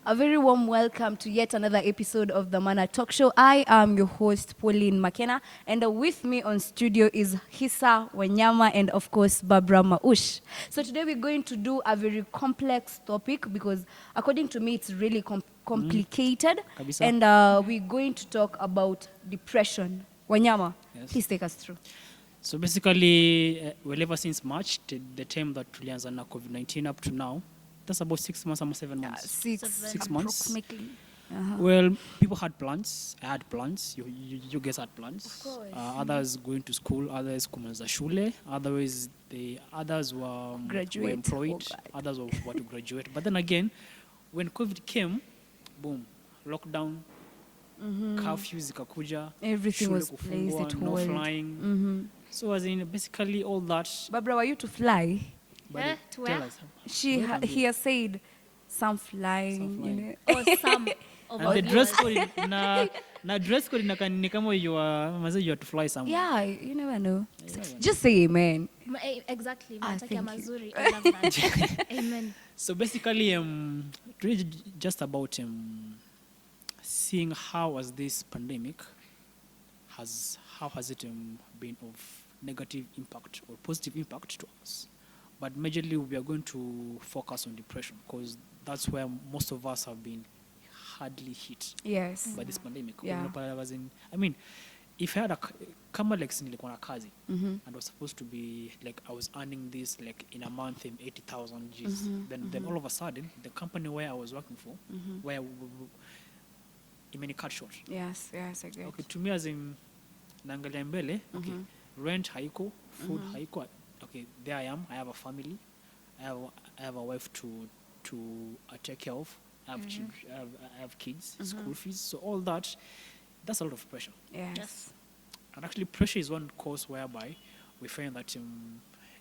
A very warm welcome to yet another episode of the Dhamana Talk Show. I am your host, Pauline McKenna, and with me on studio is Hisa Wanyama and, of course, Barbra. So today we're going to do a very complex topic because, according to me, it's really complicated. Kabisa. And we're going to talk about depression. Wanyama, Yes. please take us through. So basically, well, ever since March, the time that tulianza na COVID-19 up to now, that's about 6 months, almost 7 months. 6 months. approximately. Well, people had plans. I had plans. You guys had plans. Of course. Others going to school. Others kumaliza shule. Others were Graduate. employed. Oh, God. Others were to graduate. But then again, when COVID came, boom, lockdown, curfew zikakuja, Everything shule was placed kufungwa, at no hold. flying. So as in basically all that. Barbra, were you to fly? But Yeah, it- to tell where? us. He has said some flying. Some You know. Or some of And the us. dress code na dress code ni kama you are to fly somewhere. Yeah, you never know. You never know. Just say amen. Exactly. Ah, Mataki ya thank you. mazuri. I love that. Amen. So basically, really just about seeing how has this pandemic how has it been of negative impact or positive impact to us. But majorly we are going to focus on depression because that's where most of us have been hardly hit Yes. by this pandemic. Yeah. I mean, if I had kama like nilikuwa na kazi Mm-hmm. and was supposed to be like I was earning this like in a month in 80,000 Gs. Then all of a sudden the company where I was working for where imeni cut short. Yes, I agree. Okay, to me as in naangalia mbele, okay, rent haiko, food haiko. Okay, there I am. I have a family. I have a wife to take care of. I have children. I have kids, school fees. So all that's a lot of pressure. Yes. Yes. And actually, pressure is one cause whereby we find that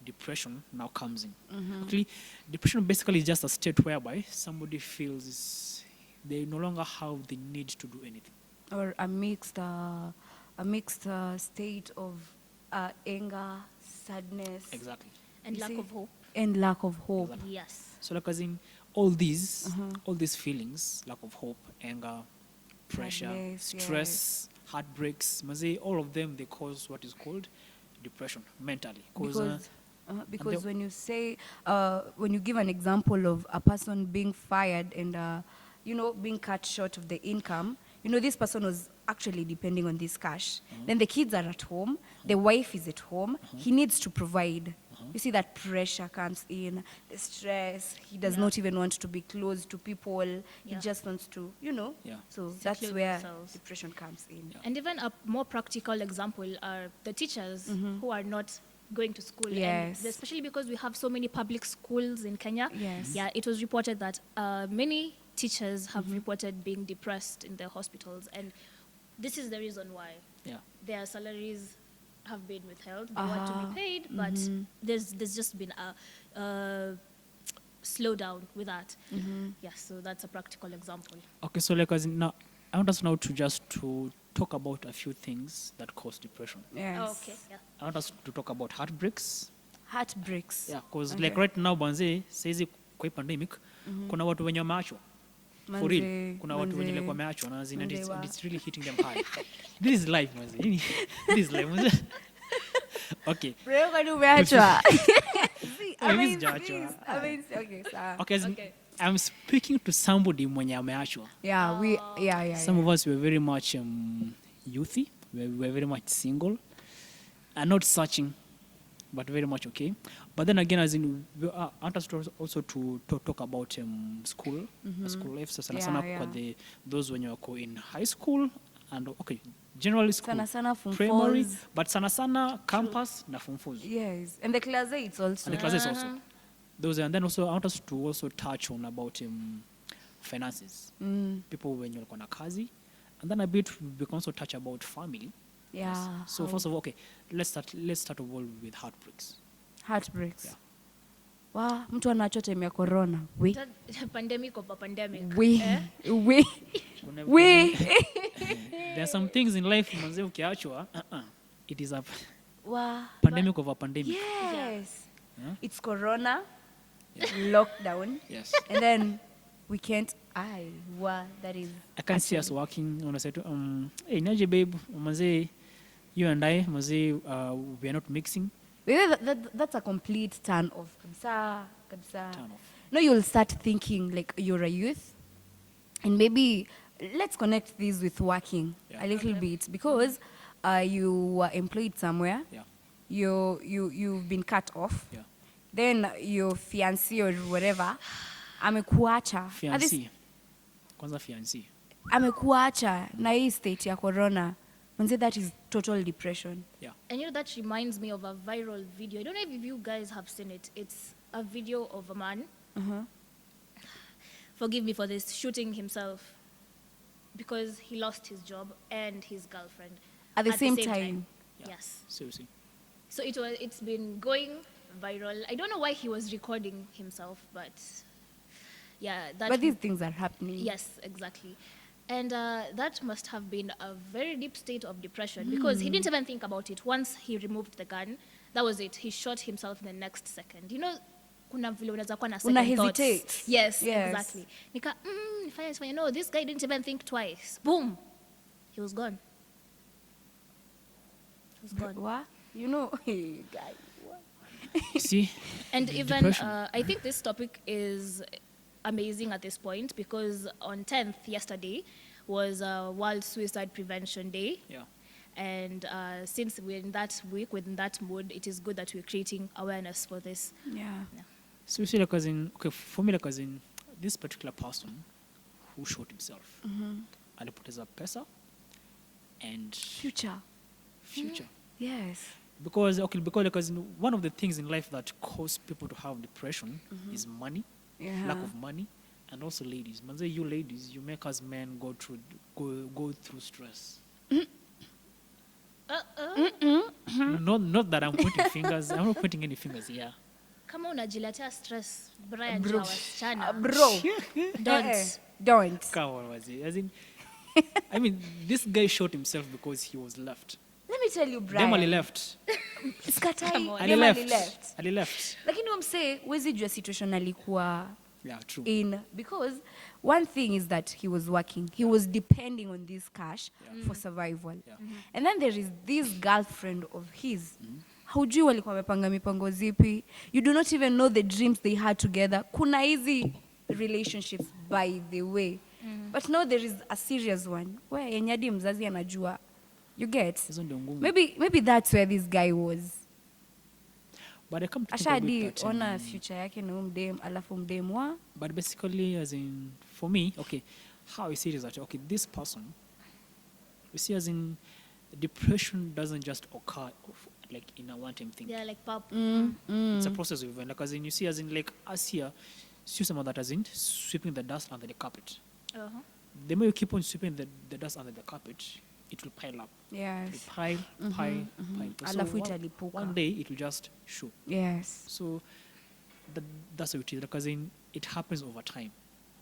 depression now comes in. Actually, depression basically is just a state whereby somebody feels they no longer have the need to do anything. Or a mixed state of anger, sadness, Exactly. And You lack see? of hope. and lack of hope. Exactly. Yes. So like as in all these feelings, lack of hope, anger, pressure, Sadness, stress, heartbreaks, maze, all of them, they cause what is called depression mentally. Because when you say, when you give an example of a person being fired and, being cut short of the income, this person was actually depending on this cash. Then the kids are at home, the wife is at home, he needs to provide. You see that pressure comes in, the stress, he does not even want to be close to people, he Yeah. just wants to, Yeah. So that's Seclude where themselves. depression comes in. And even a more practical example are the teachers who are not going to school. Yes. And especially because we have so many public schools in Kenya. Yes. Yeah, it was reported that many teachers have reported being depressed in their hospitals. And this is the reason why. Yeah. Their salaries have been withheld. They want to be paid, but there's just been a slowdown with that. Yeah, so that's a practical example. Okay, so like as in now, I want us now to talk about a few things that cause depression. Yes. Oh, okay, yeah. I want us to talk about heartbreaks. Heartbreaks. Yeah, because Okay. like right now banze saizi kwa hii pandemic kuna watu wenye wameachwa. For real. Manze, Kuna watu wenye like manze. wameachwa na zina Manze and wa- it's really hitting them hard. This is life manze. This is life manze. Okay. Bro, kwani umeachwa? See, Oh, mimi sijaachwa. Okay, sawa. Okay, as in, Okay. I'm speaking to somebody mwenye ameachwa. Yeah, Some of us were very much youthy. We were very much single. And not searching, but very much okay. But then again, as in, I want us to also to talk about school life. So sana sana Yeah, kwa yeah. those when you are in high school and okay, generally school, Sana sana form primary, fours. but sana sana campus na form fours. Yes, and the class 8s also. And the classes also. Those and then also I want us to also touch on about finances. People when you're on a kazi, and then a bit we can also touch about family. Yeah. So first of all, okay, let's start of all with heartbreaks. Heartbreaks. Yeah. Wa, mtu anacho time ya corona. We. Pandemic over pandemic. We. Eh? We. Kuna- We. There are some things in life manze ukiachwa, it is a Wa. pandemic of a pandemic. Yes. Yeah. It's corona, lockdown, Yes. and then we can't That is. I can see us working on a set. Hey, Naji babe, maze, you and I, maze, we are not mixing. That's a complete turn off. Kabisa. Turn off. No, you'll start thinking like you're a youth, and maybe let's connect this with working a little bit, because you were employed somewhere. Yeah. You've been cut off. Yeah. Then your fiancé or whatever amekuacha. Fiancé. Kwanza fiancé. Amekuacha na hii state ya corona. Manze, that is total depression. Yeah. And you know, that reminds me of a viral video. I don't know if you guys have seen it. It's a video of a man, forgive me for this, shooting himself because he lost his job and his girlfriend At the same time. Yeah. Yes. Seriously. So it's been going viral. I don't know why he was recording himself, but yeah. But these things are happening. Yes, exactly. And that must have been a very deep state of depression because he didn't even think about it. Once he removed the gun, that was it. He shot himself in the next second. You know, kuna vile unaweza kuwa na second thoughts. Hesitate. Yes, exactly. Nika, nifanye, no, this guy didn't even think twice. Boom. He was gone. He was gone. What? You know, hey, guy. What? See? And even, depression. I think this topic is amazing at this point because on 10th, yesterday, was World Suicide Prevention Day. Yeah. And since we're in that week, within that mood, it is good that we're creating awareness for this. Yeah. So you see, like, as in, okay, for me, like, as in, this particular person who shot himself, alipoteza pesa and Future. Yes. Because like, as in, one of the things in life that cause people to have depression is money, lack of money, and also ladies. Manze, you ladies, you make us men go through stress. Not that I'm pointing fingers. I'm not pointing any fingers here. Kama unajiletea stress, Brian, Bro. wasichana. Bro. Don't. Don't. Come on, was it? As in, I mean, this guy shot himself because he was left. Let me tell you, Dem Brian. alileft. Skatai, Come on. dem Alileft. alileft. Alileft. Lakini umse, wezi jua situation alikuwa Yeah, true. in, because one thing is that he was working. He was depending on this cash for survival. Yeah. And then there is this girlfriend of his. Haujui walikuwa wamepanga mipango zipi. You do not even know the dreams they had together. Kuna hizi relationships, by the way. But now there is a serious one where yenye hadi mzazi anajua. You get? Hizo ndio ngumu. Maybe that's where this guy was. But I come to think of Ashadi it that, ona future yake na mdem alafu mdem wa. but basically, as in, for me, okay, how I see it is that, okay, this person, you see, as in, depression doesn't just occur like in a one-time thing. Yeah, like pop. It's a process of event. Like, as in, you see, as in, like, us here, see someone that, as in, sweeping the dust under the carpet. The more you keep on sweeping the dust under the carpet, it will pile up. Yes. It will pile. Alafu one, italipuka. one day, it will just show. Yes. So, that's how it is. Because it happens over time.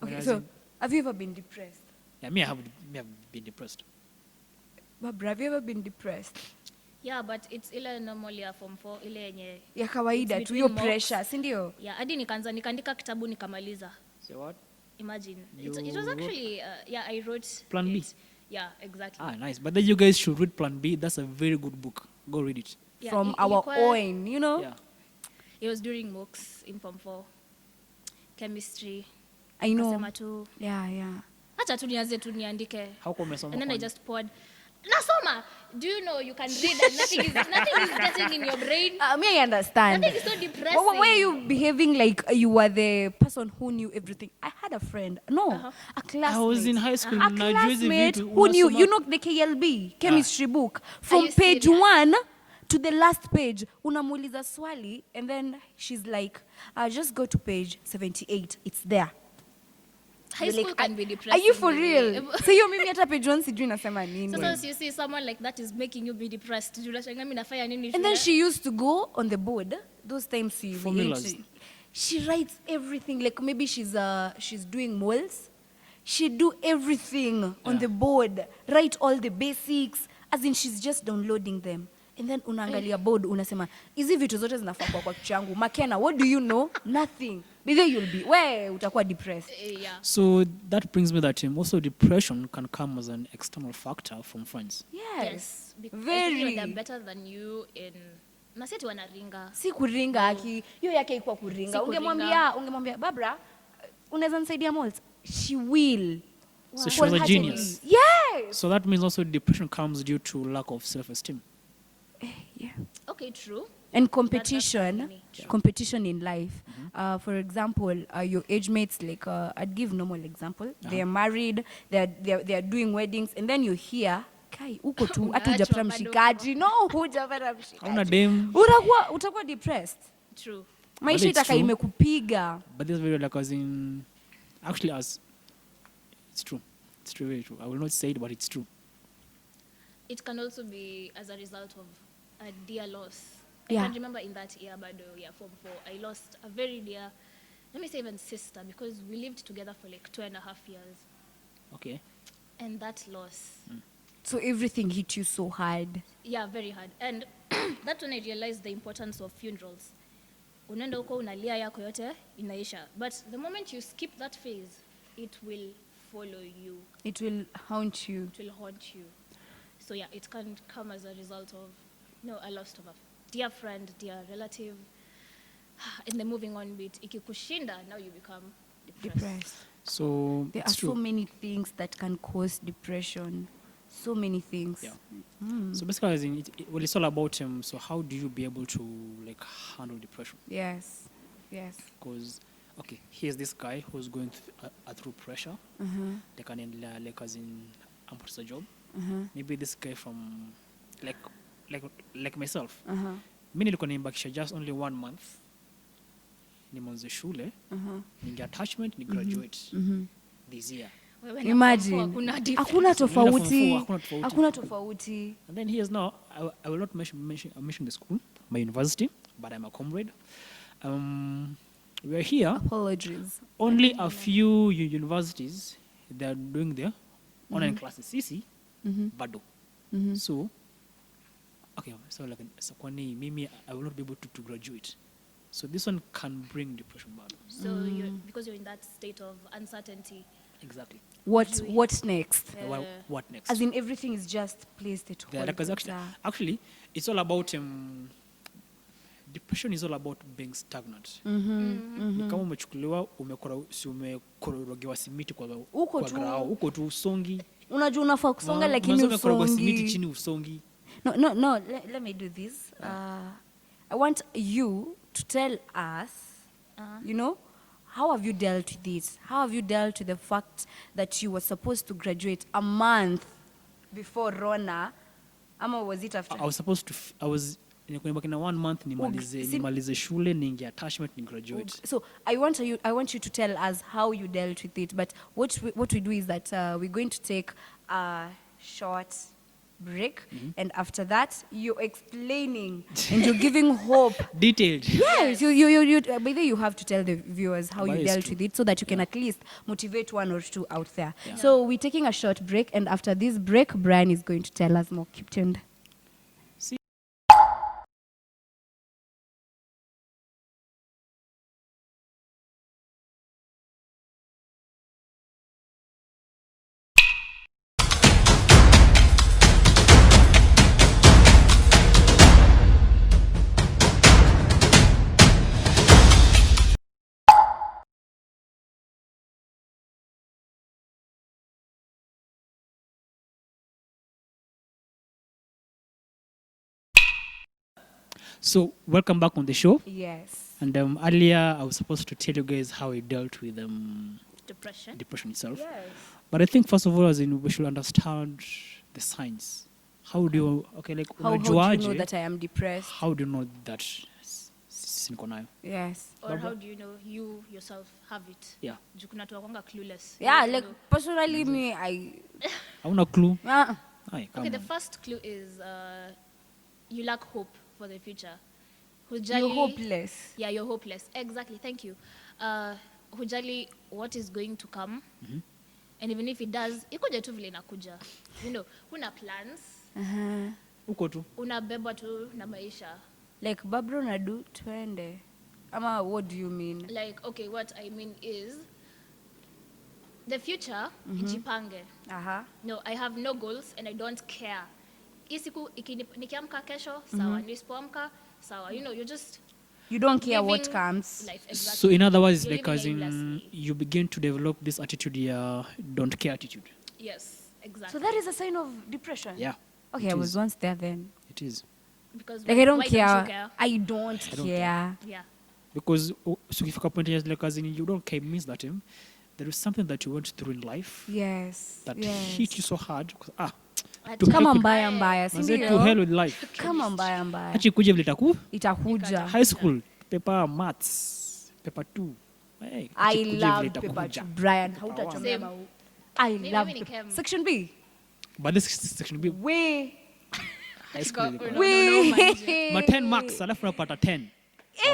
Okay, Whereas so have you ever been depressed? yeah, me, I have been depressed. Barbra, have you ever been depressed? Yeah, but it's ile normally ya form 4, ile yenye. Ya kawaida It's tu, hiyo between pressure, si ndio? Yeah, hadi nikaandika kitabu nikamaliza. Say what? Imagine. You It was wrote- actually, yeah, I wrote Plan B? it. Yeah, exactly. Ah, nice. But then you guys should read Plan B. That's a very good book. Go read it. Yeah, From our ilikuwa- own, you know? Yeah. It was during MOOCs in form 4. Chemistry. I know. Kasema tu, Yeah. acha tu nianze tu niandike. How come umesoma And then I kwanza? just poured. Nasoma. Do you know you can read and nothing is getting in your brain? Me, I understand. Nothing is so depressing. Why are you behaving like you were the person who knew everything? I had a friend. No, a classmate. I was in high school. A na juzi classmate vitu, who knew, unasoma- you know, the KLB, chemistry book. From you page serious? 1 to the last page, unamuuliza swali, and then she's like, just go to page 78. It's there. High You're school like, can be Are depressing. you for by the real? way. So you mimi hata page 1 sijui nasema nini. Sometimes you see someone like that is making you be depressed. Unashangaa mimi nafanya nini And then shule? she used to go on the board. Those times Formulas. she writes everything. Like maybe she's doing moles. She do everything on Yeah. the board. Write all the basics. As in she's just downloading them. And then unaangalia board unasema hizi vitu zote zinafaa kwa kichwa yangu. Makena, what do you know? Nothing. But then you'll be utakuwa depressed. Yeah. So that brings me that also depression can come as an external factor from friends. Yes. Because Very. they're better than you in naseti wanaringa. Si kuringa haki. Hiyo yake ikuwa kuringa. Si kuringa. Ungemwambia Barbra, unaweza nisaidia malls? She will. So she was a genius. Yes. So that means also depression comes due to lack of self-esteem. Yeah. Okay, true. And competition, That's competition in life. For example, your age mates, like I'd give normal example. They are married, they are doing weddings, and then you hear, kai uko tu hata hujapata mshikaji. No, hujapata mshikaji. Hauna dem. Utakuwa depressed. True. Maisha itaka imekupiga. But this video, like, as in, actually, as it's true. It's true, very true. I will not say it, but it's true. It can also be as a result of a dear loss. Yeah. I can remember in that year, Form 4, I lost a very dear, let me say even sister, because we lived together for like 2.5 years. Okay. And that loss, So everything hit you so hard. yeah, very hard. And that's when I realized the importance of funerals. Unaenda huko unalia yako yote inaisha. But the moment you skip that phase, it will follow you. It will haunt you. It will haunt you. So yeah, it can come as a result of a loss of a dear friend, dear relative. In the moving on bit, ikikushinda, now you become depressed. So There it's are true. so many things that can cause depression. So many things. Yeah. So basically, as in well, it's all about so how do you be able to like handle depression? Yes. Yes. Because okay, here's this guy who's going through pressure. They can end like as in a job. Maybe this guy from like myself. Mimi nilikuwa nimbakisha just only 1 month. Nimeanza shule. Ninge attachment ni graduate this year. Imagine. Hakuna tofauti. Hakuna tofauti. Hakuna tofauti. And then here's now, I will not mention the school, my university, but I'm a comrade. We're here. Apologies. Only a few universities, they're doing their online classes. Sisi, bado. So, okay, so like, so kwani mimi, I will not be able to graduate. So this one can bring depression bado. So because you're in that state of uncertainty. Exactly. What next? What next? As in everything is just placed at Yeah, hold. like, actually, it's all about depression is all about being stagnant. Ni kama umechukuliwa umekorogewa simiti kwa grao, uko tu usongi. Unajua unafaa kusonga lakini umekorogewa simiti usongi. chini usongi. No, let me do this. I want you to tell us, how have you dealt with this? How have you dealt with the fact that you were supposed to graduate a month before Rona? Ama was it after? I was supposed to, nilikuwa na 1 month nimalize shule, ninge attachment, ni graduate. So I want you to tell us how you dealt with it. But what we do is that we're going to take a short break, and after that you're explaining and you're giving hope. Detailed. Yes, you by the way, you have to tell the viewers how you dealt with it so that you can at least motivate 1 or 2 out there. Yeah. So we're taking a short break, and after this break, Brian is going to tell us more. Keep tuned. So welcome back on the show. Yes. And earlier I was supposed to tell you guys how I dealt with depression itself. Yes. But I think first of all, as in, we should understand the signs. How do you How do you know that I am depressed? How do you know that niko nayo? Yes. Or Barbra? how do you know you yourself have it? Yeah. Juu kuna watu wakwanga clueless. Yeah, You like know. personally me, I. Hauna clue? Aye, come Okay, the on. first clue is you lack hope for the future. You're hopeless. Yeah, you're hopeless. Exactly. Thank you. Hujali what is going to come. And even if it does, ikuja tu vile inakuja. Huna plans. uko tu. Unabebwa tu na maisha. Like Barbra unadu twende. Ama what do you mean? Like, okay, what I mean is the future, ijipange. Aha. No, I have no goals and I don't care. Hii siku nikiamka kesho, sawa. Nisipoamka, sawa. You know, you're just You don't care what living comes. life, exactly. So in other words, You're like living as in aimlessly. you begin to develop this attitude, don't care attitude. Yes, exactly. So that is a sign of depression. Yeah. Okay, it I was is. once there then. It is. Because Like I don't why care. Don't you care? I don't care. Yeah. Because so if you point like as in you don't care means that there is something that you went through in life Yes. that yes. hit you so hard. Ati- To Kama hell with- mbaya mbaya, si Manze, to ndio? hell with life. Kama mbaya mbaya. Acha ikuje vile itaku Itakuja. high school paper maths paper 2. Hey, acha I ikuje vile love paper itakuja. two. Brian, hautachomea Same. mau. I Mimi love ni paper. chem. Section B. But this section be We. high school. ilikuwa. We. Ma 10 marks alafu unapata 10.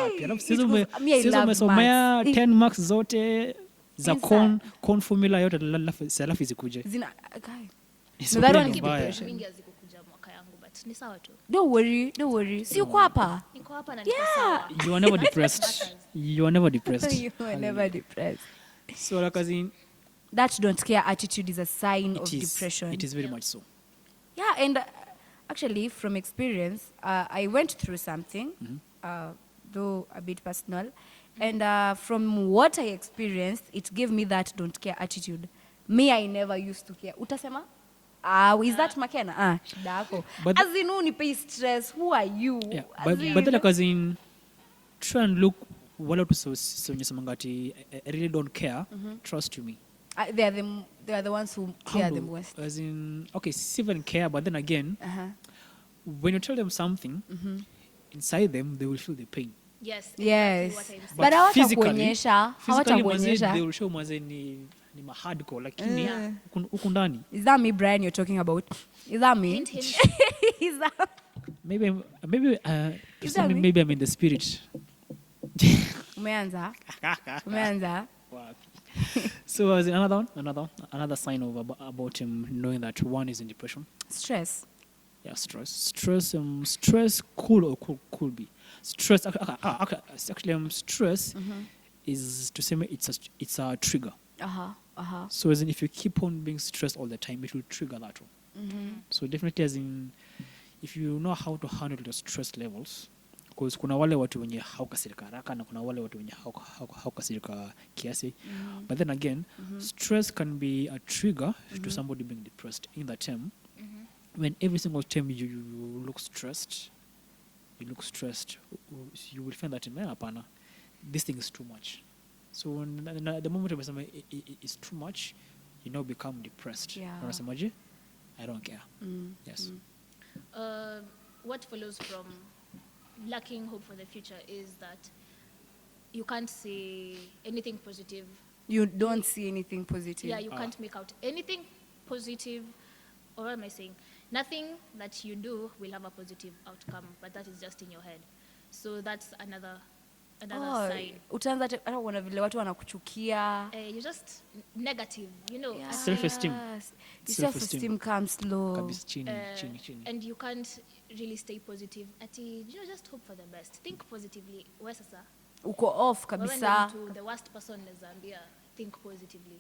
Wapi? Alafu sisi it was- me, I sisi love umesomea maths. 10 marks zote za Inside. con formula yote alafu izikuje. Zina, guy. It's No, that okay, one ni is mbaya. depression. Mingi hazikukuja mwaka yangu, but ni sawa tu. Don't worry. Si uko hapa. Niko hapa na niko Yeah. sawa. You are never depressed. You are never depressed. You were never depressed. So like as in That don't care attitude is a sign of it is depression. it is very much so. Yeah, and actually, from experience, I went through something, though a bit personal, and from what I experienced, it gave me that don't care attitude. Me, I never used to care. Utasema? Is that Makena? Shida yako. But- As in, unipay stress. Who are you? Yeah, As in- but then like as in try and look wala tu so nyesomangati I really don't care. Trust you me. they are the ones who care the Humble, most. As in okay, even care, but then again, Uh-huh. when you tell them something, inside them they will feel the pain. Yes. Yes. Exactly what I'm saying. But physically hawatakuonyesha. manze, Hawatakuonyesha. they will show manze ni ma hardcore lakini huku ndani Is that me, Brian, you're talking about? Is that me? Hint, hint. Is that... maybe to Is some that me? maybe I'm in the spirit. Umeanza? Umeanza? So as in another sign of about him knowing that one is in depression. Stress. Yeah, stress could be stress. Actually, stress is to say it's a trigger. So as in if you keep on being stressed all the time, it will trigger that one. So definitely as in if you know how to handle your stress levels, because kuna wale watu wenye haukasirika haraka na kuna wale watu wenye haukasirika kiasi. But then again, stress can be a trigger to somebody being depressed in that term. When every single time you look stressed, you will find that hapana, this thing is too much. So the moment it's too much, you now become depressed. Yeah. Unasemaje? I don't care. Yes. What follows from lacking hope for the future is that you can't see anything positive. You don't see anything positive. Yeah, you can't make out anything positive. Or what am I saying? Nothing that you do will have a positive outcome, but that is just in your head. So that's another sign. Utaanza hata kuona vile watu wanakuchukia. You're just negative, you know. Yeah. Self-esteem. Your self-esteem comes low. Kabisa chini. And you can't really stay positive. Just hope for the best. Think positively. Wewe sasa. Uko off Wewe kabisa. ndio mtu, the worst person naweza ambia think positively.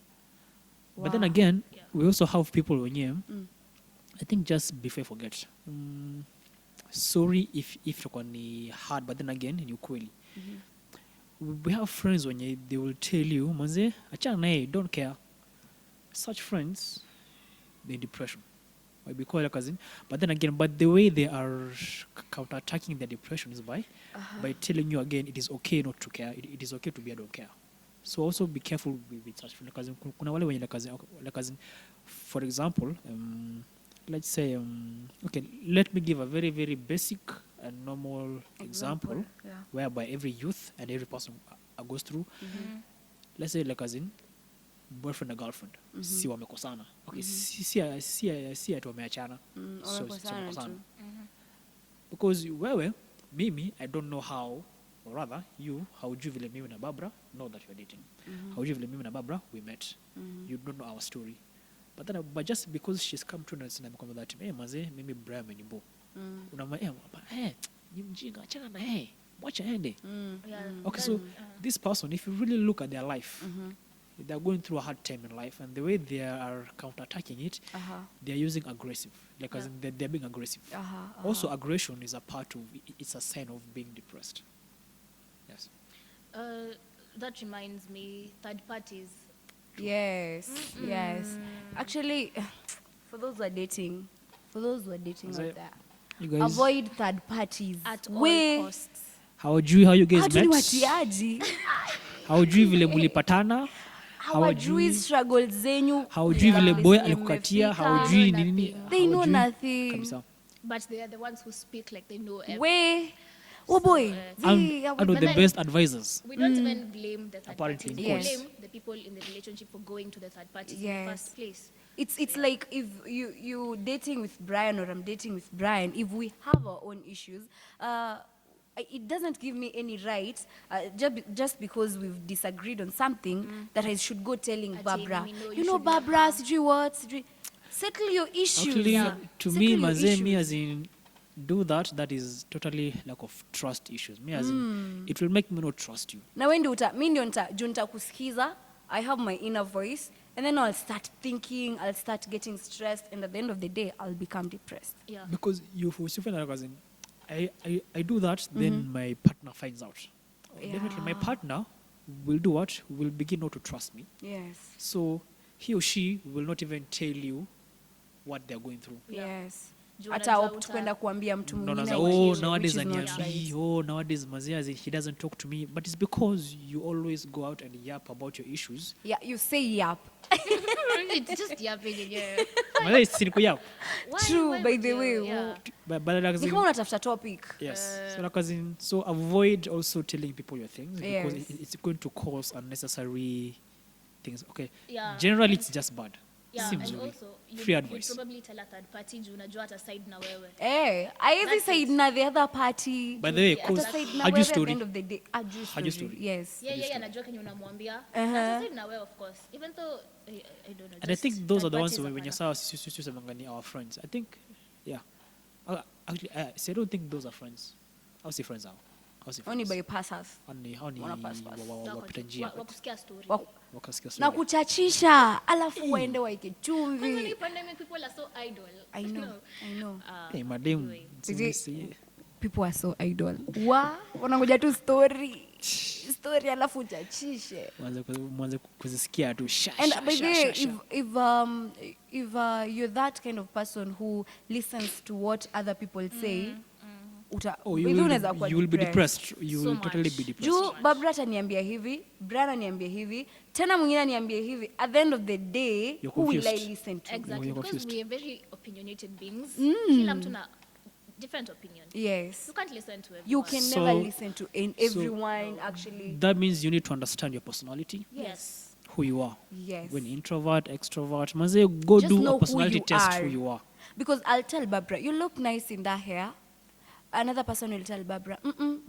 But then again, Yeah. we also have people wenyewe. I think just before I forget. Sorry if itakuwa ni hard, but then again ni ukweli. We have friends when they will tell you, manze, achana naye, don't care. Such friends, they're in depression. Why? Because like as in, but then again, but the way they are counterattacking their depression is by telling you again, it is okay not to care. It is okay to be a don't care. So also be careful with such friends. Like as in, kuna wale wenye like as in, for example, let's say, okay, let me give a very, very basic and normal example Yeah. whereby every youth and every person goes through. Let's say like as in boyfriend and girlfriend, si wamekosana. Okay, si ati wameachana. So wamekosana. Because wewe, mimi, I don't know how, or rather, you, haujui vile mimi na Barbra know that you're dating. Haujui vile mimi na Barbra we met. You don't know our story. but just because she's come to us and I'm that, hey, maze, mimi Brian amenibo. Unamwambia, ni mjinga, achana na yeye. Mwacha aende. Okay, so this person, if you really look at their life, they're going through a hard time in life, and the way they are counterattacking it, they're using aggressive, like as in they're being aggressive. Also, aggression is a part of, it's a sign of being depressed. Yes. That reminds me, third parties. Yes, yes. Actually, for those who are dating out there, You guys, avoid third parties At all costs. how you guys Hawajui met? watiaji, Hawajui vile mulipatana? hawajui struggles zenyu. Hawajui vile boy Mmefika. alikukatia? Hawajui nini? They know Hawajui nothing. kabisa. But they are the ones who speak like they know everything. We, oh boy, And one of the then- best advisors. We don't even blame the third Apparently, parties. of We course. blame the people in the relationship for going to the third parties in Yes. the first place. it's like if you dating with Brian or I'm dating with Brian, if we have our own issues, it doesn't give me any right just because we've disagreed on something that I should go telling Ati, Barbara. mimi know You you know, should love Barbara, her." sijui what, sijui. Settle your issues. Actually, to Settle me, your maze, me issues. as in do that is totally lack of trust issues. Me as in, it will make me not trust you. Na wewe ndio mi ndio nitakusikiza. I have my inner voice, and then I'll start thinking, I'll start getting stressed, and at the end of the day, I'll become depressed. Yeah. Because you find out, as in, I do that, then my partner finds out. Definitely, my partner will do what? Will begin not to trust me. Yes. So he or she will not even tell you what they're going through. Yes. Juu Hata unajua opt kwenda kuambia mtu No, mwingine. nowadays which is not aniambi, right. nowadays mazia, as in, he doesn't talk to me. But it's because you always go out and yap about your issues. Yeah, you say yap. It's just yapping again. Mazia, si niko yap. True, by would the you? way. Yeah. But like, as Ni in, kama unatafuta topic. yes. So like, as in, so avoid also telling people your things because Yes. it's going to cause unnecessary things. Okay. Yeah. Generally, it's just bad. Yeah, Seems and to be. also Free you'd advice. probably tell a third party juu unajua hata side na wewe. I That's say it. na the other party. By the way, Yeah, cause Hata side na hajui wewe at the story. end of the day. Hajui Hajui story. story. Yes. Yeah, anajua kenye unamwambia. Hata side na wewe of course. Even though I don't know. And I think those are the ones when when you saw Semangani, our friends. I think, yeah. Actually, so I don't think those are friends. I'll say friends now. I'll say Only friends. by passers. Wana pass. wapita njia. wakusikia story. Wakasikia Na story. kuchachisha, alafu waende waike Kwanza chumvi. ni pandemic, people are so idle. I know. Hey, madam. Anyway. People are so idle. Wanangoja tu story. Story alafu uchachishe. Mwanze kuzisikia tu. And by the way, if you're that kind of person who listens to what other people say, you will be depressed. You So will totally much. be depressed. juu Barbara ataniambia hivi, Brian aniambia hivi, tena mwingine aniambia hivi. At the end of the day, You're who will I confused. listen to? Exactly, You're because confused. we are very opinionated beings. Kila mtu na different opinion. Yes. You can't listen to everyone. You can So- never listen to everyone, actually. That means you need to understand your personality, Yes. who you are. Yes. When introvert, extrovert, manze, go Just do know a who personality you test are. who you are. Because I'll tell Barbara, you look nice in that hair. Another person will tell Barbara,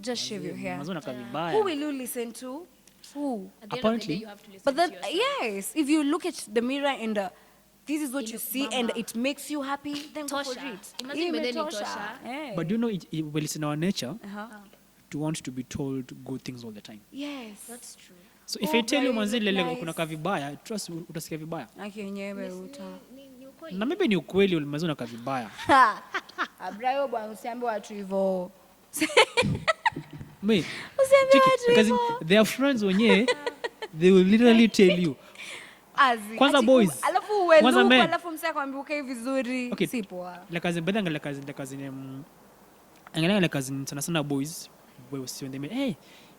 just shave your hair. Manze, unakaa vibaya. Who will you listen to? Who? At the end of the Apparently- day, you have to listen But then, to yourself. yes, if you look at the mirror and this is what In you see and mama. it makes you happy, then go for Tosha. it. Imagine by then Imetosha. itosha. Eh. But do you know, well, it's in our nature Uh-huh. to want to be told good things all the time. Yes. That's true. So if Oh, I tell you Brian, manze, you look lele nice. unakaa vibaya, trust utasikia vibaya. Aki yenyewe uta. Ni ukweli. Na maybe ni ukweli manze unakaa vibaya. Abrayo bwana usiambe watu hivyo. Me, Usiambe check it, watu because hivyo. they are friends wenyewe, they will literally tell you. Azi. Kwanza Ati boys. Alafu Kwanza uweluku, men. alafu msee akwambia ukae vizuri. Okay. Si poa. Like as in, but angalia like as in sana boys, boys when they mean, hey,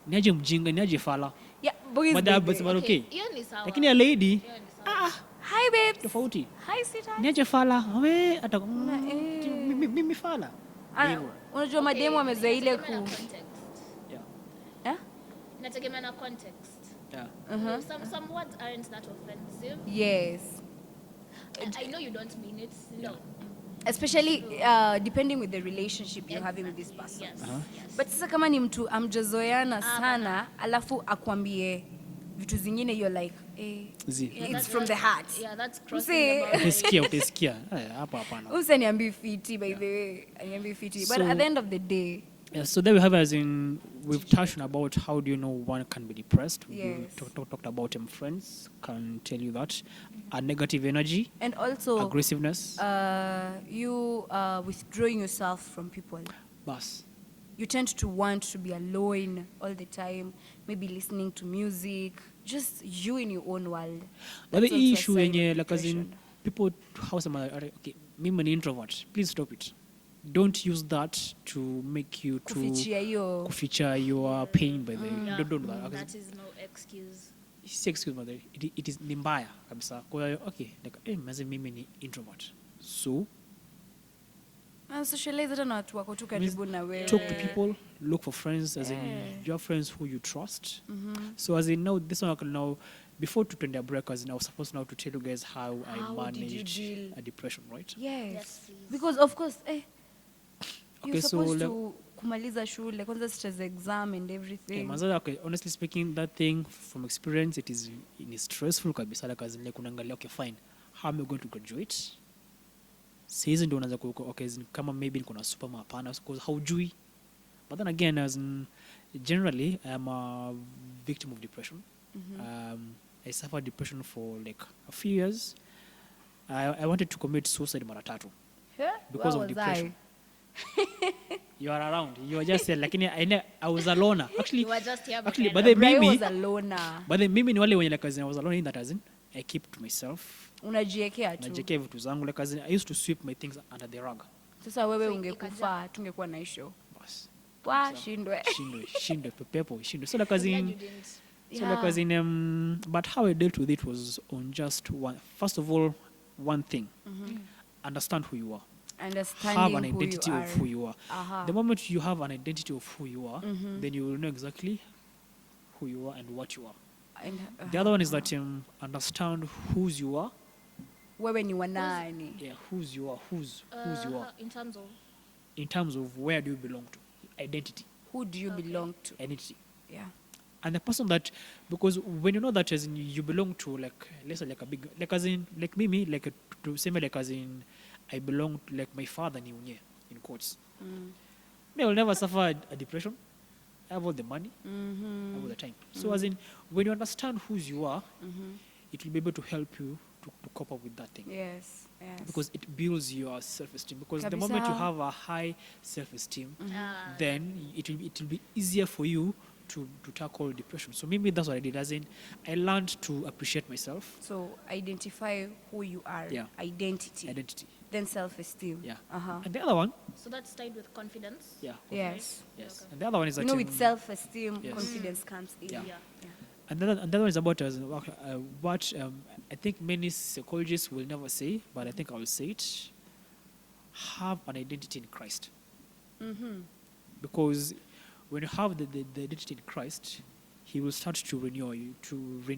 niaje mjinga, niaje fala. Yeah, boys. But they are baby. but okay. Hiyo ni sawa. Lakini a lady, Hiyo ni sawa. Hi babes. tofauti. Hi sweetheart. Niaje fala, we ata mimi fala. Ah, Hivyo. unajua mademu wamezoea ile Inategemea na ku. context. Yeah. Inategemea na context. Yeah. Some words aren't that offensive. Yes. I know you don't mean it. No. Especially depending with the relationship you're having with this person. Yes. Yes. But sasa kama ni mtu amjazoeana sana alafu akwambie vitu zingine you're like Zee. Yeah, It's from the heart. Yeah, that's crossing Say- the boundary. Utasikia. Hapa hapana. Usaniambi fiti, by the way. Aniambi fiti. But So- at the end of the day, Yeah, so there we have, as in, we've touched on about how do you know one can be depressed. We Yes. talked about friends can tell you that. A negative energy, and also aggressiveness. you withdrawing yourself from people. Bas. You tend to want to be alone all the time, maybe listening to music, just you in your own world. But That's the also a issue sign when of like as in depression. people how some are okay, mimi ni introvert. Please stop it. Don't use that to make you to Kufichia hiyo. kuficha your pain by the Yeah, don't do that. that is no excuse. Si excuse me, it is ni mbaya kabisa. Kwa hiyo okay, like maze mimi ni introvert. So Socialize hata na watu wako tu karibu na wewe. talk to people, look for friends, as in you have friends who you trust. So as in now, this one I can now, before to turn break, as in I was supposed now to tell you guys how I How did you managed deal? a depression, right? Yes. Yes, please. Because of course, Okay, you're so supposed like- to kumaliza shule, kwanza stress exam and everything. Okay, honestly speaking, that thing from experience, it is stressful kabisa. Like as in like unaangalia, okay, fine, how am I going to graduate? Saizi ndio unaanza okay, as in, kama maybe niko na super mapana because haujui. But then again, as in, generally, I am a victim of depression. I suffered depression for like a few years. I wanted to commit suicide mara tatu because Where of was depression. I? You are around. You were just there. Lakini I was a loner. Actually, You were just here, actually, Makena. but then Brian mimi, was a loner. but then mimi ni wale wenye like as in I was alone in that as in I keep to myself. Unajiekea tu. Najiekea vitu zangu like as in I used to sweep my things under the rug. Sasa wewe So ungekufa tungekuwa na isho. Bas. Wa shindwe. Shindwe, pepo, shindwe. So like as Yeah, in, you didn't. so like as in, but how I dealt with it was on just one. First of all, one thing: understand who you are. Understanding Have an who identity you of who you are. Aha. The moment you have an identity of who you are, then you will know exactly who you are and what you are. And, The other one is that understand whose you are. wewe ni wanani? Yeah, whose you are, whose you are. In terms of In terms of where do you belong to, identity, Who do you belong to? identity. Yeah. And the person that, because when you know that as in you belong to like, let's say like a big, like as in, like me, like to say me like as in, I belong to like my father ni unye, in quotes. Me, I will never suffer a depression. I have all the money, I have all the time. So as in, when you understand whose you are, it will be able to help you to cope up with that thing. Yes. Yes. Because it builds your self-esteem. Because the Kabisa. moment you have a high self-esteem, then it will be easier for you to tackle depression. So maybe that's what I did. As in, I learned to appreciate myself, So identify who you are. Yeah. Identity. identity. Then self-esteem. Yeah. Uh-huh. And the other one, so that's tied with confidence. yeah. Yes. Yes. Okay. And the other one is that You know, with self-esteem, Yes. confidence comes in. Yeah. Yeah. and the other one is about what I think many psychologists will never say, but I think I will say it. Have an identity in Christ. Because when you have the identity in Christ, He will start to renew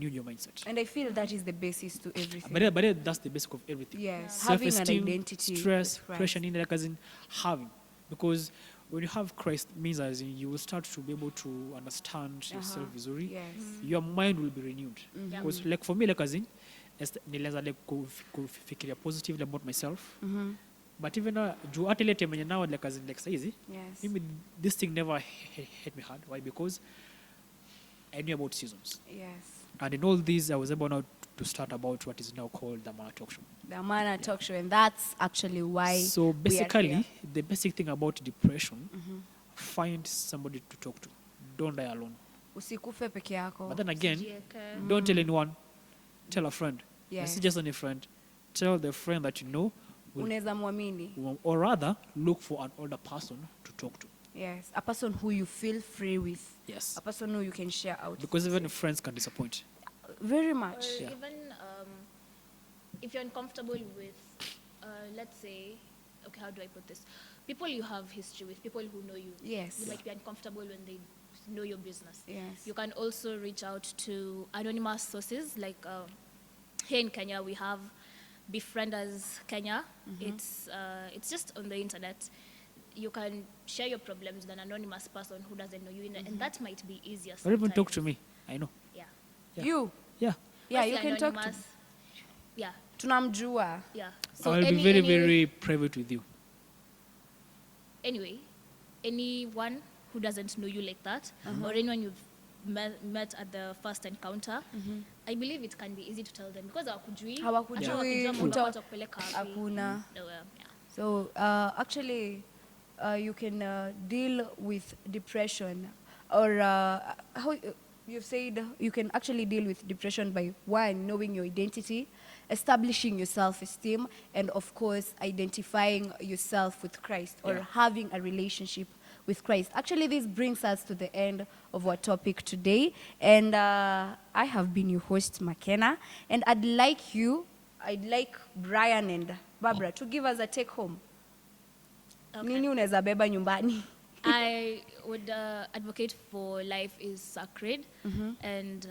your mindset. And I feel that is the basis to everything. But that's the basic of everything. Yes. Having an Self-esteem, identity. stress, with Christ. pressure, like as in having. Because when you have Christ, means as in you will start to be able to understand yourself vizuri. Yes. Your mind will be renewed. Yeah. Because like for me, like as in, nilianza like kufikiria positively about myself. But even juu hata ile time now like as in like saizi, Yes. mimi this thing never hit me hard. Why? Because I knew about seasons. Yes. And in all these, I was able now to start about what is now called the Dhamana talk show. Dhamana talk show, and that's actually why. So we are basically, here. the basic thing about depression, find somebody to talk to. Don't die alone. Usikufe peke yako. But then again, Usijieke. don't tell anyone. Tell a friend. Yes. Not just any friend. Tell the friend that you know, Unaweza mwamini. or rather, look for an older person to talk to. Yes. A person who you feel free with. Yes. A person who you can share out. Because with. even friends can disappoint. Very much. Or Yeah. even if you're uncomfortable with, let's say, okay, how do I put this? People you have history with, people who know you. Yes. You might be uncomfortable when they know your business. Yes. You can also reach out to anonymous sources. Like here in Kenya, we have Befrienders Kenya. It's just on the internet. You can share your problems with an anonymous person who doesn't know you, and that might be easier. Or even talk to sometimes. me. I know. Yeah. Yeah. You. Yeah. Yeah, Mostly you can talk to. anonymous. Yeah, Tunamjua. yeah. So I'll be very, very private with you. Anyway, anyone who doesn't know you like that, or anyone you've met at the first encounter, I believe it can be easy to tell them because hawakujui, Hawakujui, hata wakijua mambo uta- yako watakupeleka wapi. Hakuna. Nowhere, yeah. So actually, you can deal with depression, or how you've said you can actually deal with depression by one, knowing your identity, establishing your self-esteem, and of course, identifying yourself with Christ or Yeah. having a relationship with Christ. Actually, this brings us to the end of our topic today, and I have been your host, McKenna, and I'd like Brian and Barbara to give us a take home. Okay. Nini unaweza beba nyumbani? I would advocate for life is sacred, and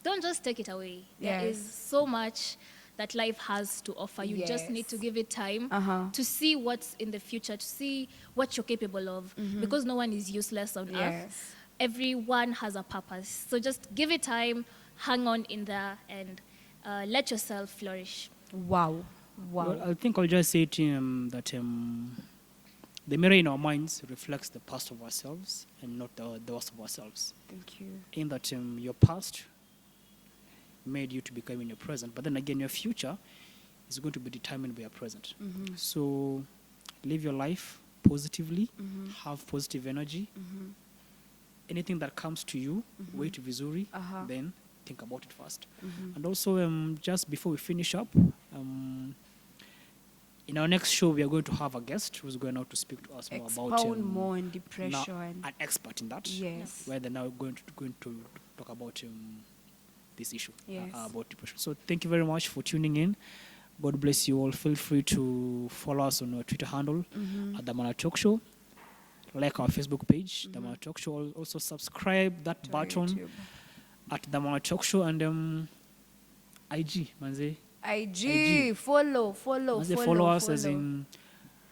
don't just take it away. There Yes. is so much that life has to offer. You just need to Yes. give it time Uh-huh. to see what's in the future, to see what you're capable of, because no one is useless on earth. Yes. Everyone has a purpose. So just give it time, hang on in there, and let yourself flourish. Wow. Wow. Well, I think I'll just say to that the mirror in our minds reflects the past of ourselves and not the worst of ourselves. Thank you. In that your past made you to become in your present, but then again, your future is going to be determined by your present. So live your life positively, have positive energy. Anything that comes to you, wait vizuri, then think about it first. And also, just before we finish up, in our next show, we are going to have a guest who's going out to speak to us more about Expound more on now depression. an expert in that. Yes. Where they're now going to talk about this issue Yes. about depression. So thank you very much for tuning in. God bless you all. Feel free to follow us on our Twitter handle at Dhamana Talk Show. Like our Facebook page, Dhamana Talk Show. Also subscribe that To button YouTube. at Dhamana Talk Show, and IG, manze. IG. Follow. Follow us, as in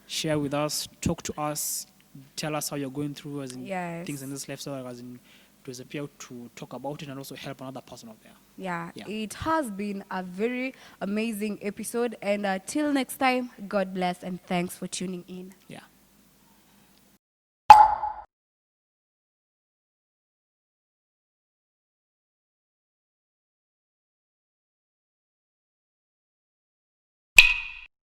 share with us, talk to us, tell us how you're going through, as in Yes. things in this lifestyle, as in to appear to talk about it and also help another person out there. Yeah, Yeah. it has been a very amazing episode. And till next time, God bless and thanks for tuning in. Yeah.